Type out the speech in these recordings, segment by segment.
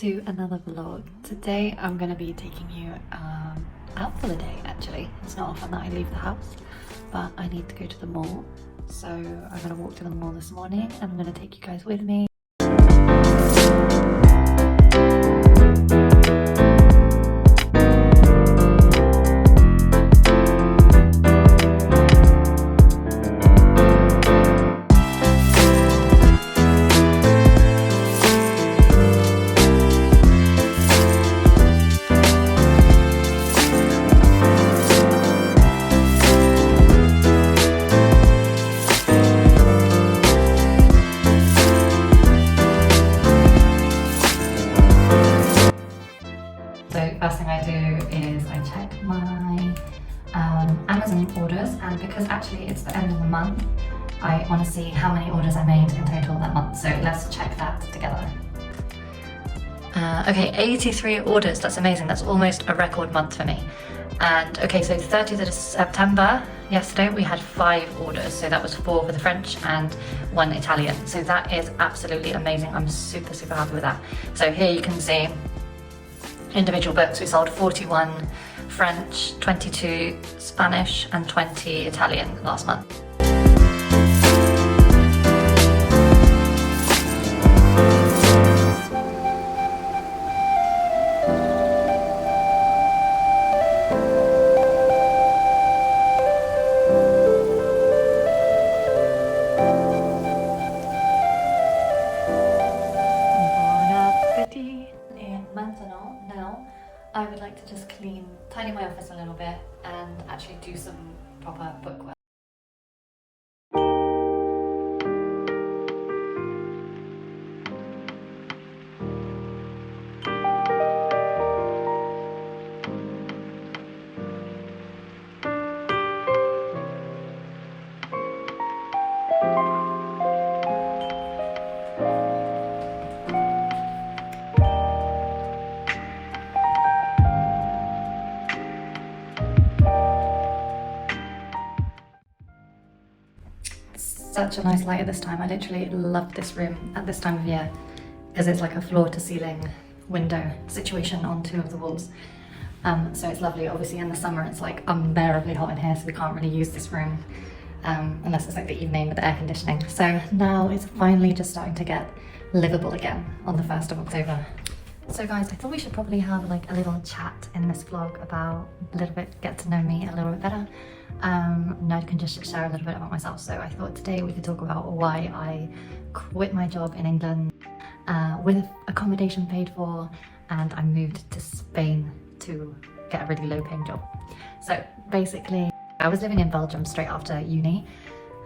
to another vlog. Today I'm going to be taking you out for the day actually. It's not often that I leave the house, but I need to go to the mall. So I'm going to walk to the mall this morning and I'm going to take you guys with me. First thing I do is I check my Amazon orders, and because actually it's the end of the month, I want to see how many orders I made in total that month. So let's check that together. Okay, 83 orders, that's amazing. That's almost a record month for me. And okay, so 30th of September, yesterday we had 5 orders. So that was 4 for the French and 1 Italian. So that is absolutely amazing. I'm super happy with that. So here you can see individual books. We sold 41 French, 22 Spanish and 20 Italian last month. Now, I would like to just tidy my office a little bit and actually do some proper bookwork. Such a nice light at this time. I literally love this room at this time of year because it's like a floor to ceiling window situation on 2 of the walls. So it's lovely. Obviously in the summer it's like unbearably hot in here, so we can't really use this room unless it's like the evening with the air conditioning. So now it's finally just starting to get livable again on the 1st of October. So guys, I thought we should probably have like a little chat in this vlog about a little bit, get to know me a little bit better. And I can just share a little bit about myself. So I thought today we could talk about why I quit my job in England with accommodation paid for, and I moved to Spain to get a really low paying job. So basically I was living in Belgium straight after uni,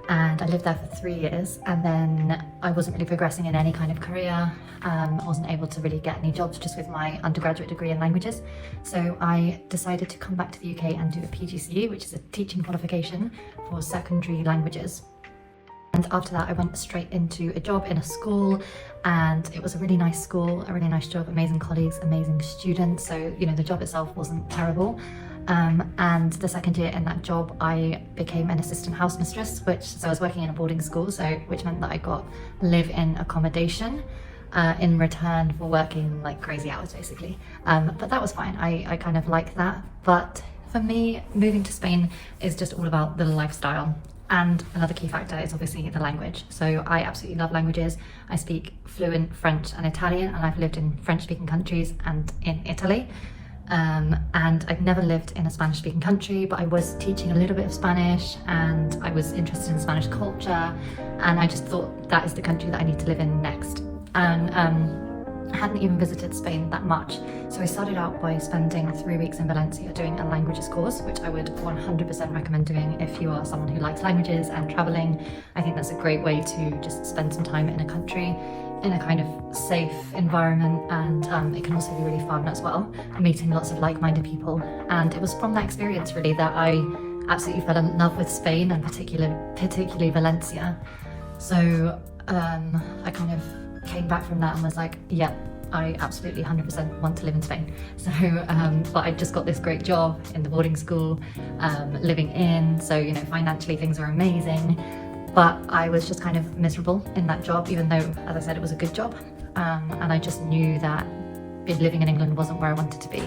and I lived there for 3 years, and then I wasn't really progressing in any kind of career. I wasn't able to really get any jobs just with my undergraduate degree in languages. So I decided to come back to the UK and do a PGCE, which is a teaching qualification for secondary languages. And after that I went straight into a job in a school, and it was a really nice school, a really nice job, amazing colleagues, amazing students. So, you know, the job itself wasn't terrible. And the second year in that job I became an assistant house mistress, so I was working in a boarding school, which meant that I got live-in accommodation in return for working like crazy hours basically. But that was fine. I kind of like that. But for me, moving to Spain is just all about the lifestyle. And another key factor is obviously the language. So I absolutely love languages. I speak fluent French and Italian, and I've lived in French-speaking countries and in Italy. And I've never lived in a Spanish-speaking country, but I was teaching a little bit of Spanish and I was interested in Spanish culture, and I just thought that is the country that I need to live in next. And I hadn't even visited Spain that much, so I started out by spending 3 weeks in Valencia doing a languages course, which I would 100% recommend doing if you are someone who likes languages and traveling. I think that's a great way to just spend some time in a country in a kind of safe environment, and it can also be really fun as well, meeting lots of like-minded people. And it was from that experience really that I absolutely fell in love with Spain, and particularly Valencia. So I kind of came back from that and was like, yeah, I absolutely 100% want to live in Spain. So but I just got this great job in the boarding school, living in, so you know, financially things were amazing. But I was just kind of miserable in that job, even though, as I said, it was a good job. And I just knew that living in England wasn't where I wanted to be.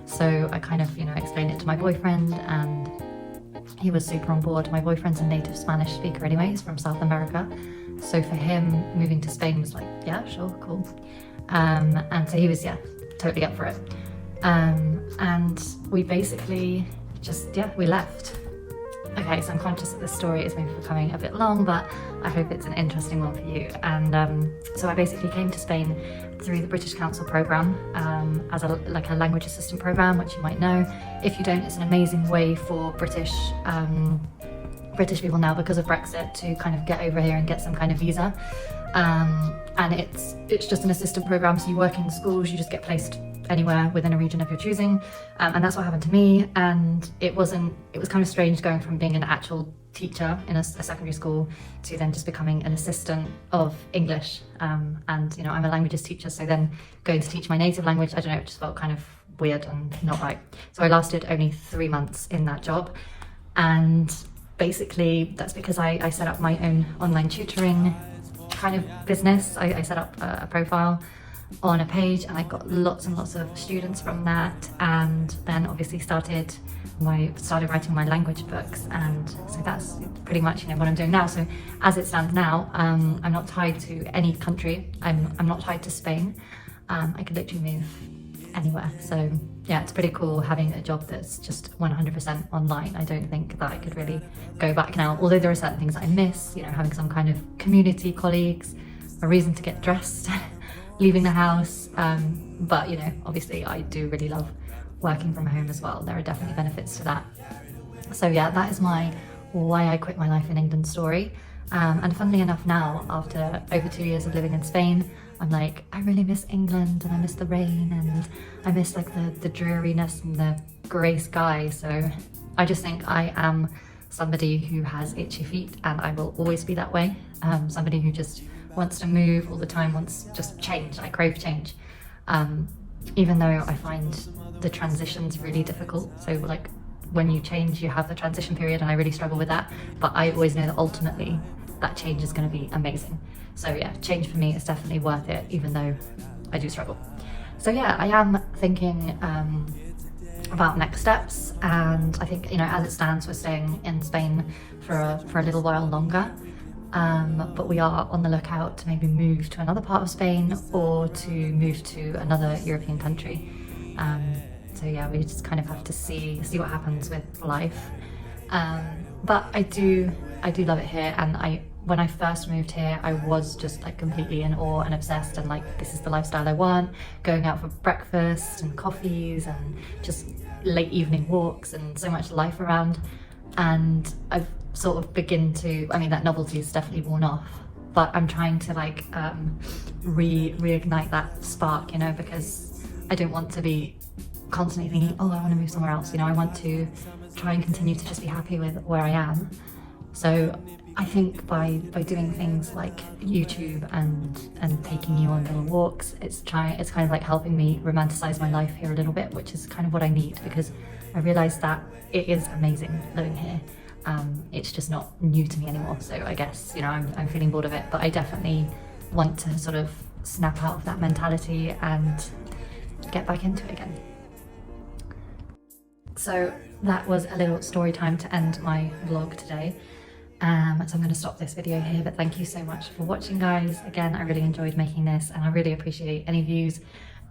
So I kind of, you know, explained it to my boyfriend, and he was super on board. My boyfriend's a native Spanish speaker anyway, he's from South America. So for him, moving to Spain was like, yeah, sure, cool. And so he was, yeah, totally up for it. And we basically just, yeah, we left. Okay, so I'm conscious that this story is maybe becoming a bit long, but I hope it's an interesting one for you. And so I basically came to Spain through the British Council programme as a language assistant programme, which you might know. If you don't, it's an amazing way for British people now, because of Brexit, to kind of get over here and get some kind of visa. And it's just an assistant programme, so you work in schools, you just get placed anywhere within a region of your choosing, and that's what happened to me. And it was kind of strange going from being an actual teacher in a secondary school to then just becoming an assistant of English. And you know, I'm a languages teacher, so then going to teach my native language, I don't know, it just felt kind of weird and not right. So I lasted only 3 months in that job, and basically that's because I set up my own online tutoring kind of business. I set up a profile on a page, and I got lots and lots of students from that, and then obviously started writing my language books. And so that's pretty much, you know, what I'm doing now. So as it stands now, I'm not tied to any country. I'm not tied to Spain. I could literally move anywhere. So yeah, it's pretty cool having a job that's just 100% online. I don't think that I could really go back now, although there are certain things that I miss, you know, having some kind of community, colleagues, a reason to get dressed, leaving the house. But you know, obviously I do really love working from home as well. There are definitely benefits to that. So yeah, that is my why I quit my life in England story. And funnily enough, now after over 2 years of living in Spain, I'm like, I really miss England, and I miss the rain, and I miss like the dreariness and the grey sky. So I just think I am somebody who has itchy feet, and I will always be that way. Somebody who just wants to move all the time, wants just change. I crave change. Even though I find the transitions really difficult. So like when you change, you have the transition period, and I really struggle with that. But I always know that ultimately that change is going to be amazing. So yeah, change for me is definitely worth it, even though I do struggle. So yeah, I am thinking about next steps, and I think, you know, as it stands, we're staying in Spain for a little while longer. But we are on the lookout to maybe move to another part of Spain, or to move to another European country. So yeah, we just kind of have to see what happens with life. But I do love it here, and when I first moved here, I was just like completely in awe and obsessed, and like, this is the lifestyle I want, going out for breakfast and coffees and just late evening walks, and so much life around. And I've sort of that novelty is definitely worn off, but I'm trying to like reignite that spark, you know, because I don't want to be constantly thinking, oh, I want to move somewhere else. You know, I want to try and continue to just be happy with where I am. So I think by doing things like YouTube and taking you on little walks, it's kind of like helping me romanticize my life here a little bit, which is kind of what I need, because I realized that it is amazing living here. It's just not new to me anymore. So I guess, you know, I'm feeling bored of it, but I definitely want to sort of snap out of that mentality and get back into it again. So that was a little story time to end my vlog today. So I'm going to stop this video here, but thank you so much for watching, guys. Again, I really enjoyed making this, and I really appreciate any views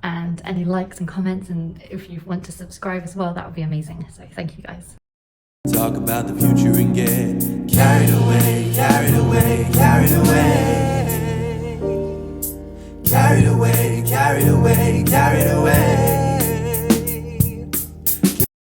and any likes and comments, and if you want to subscribe as well, that would be amazing. So thank you, guys. Talk about the future and get carried away, carried away, carried away, carried away, carried away, carried away.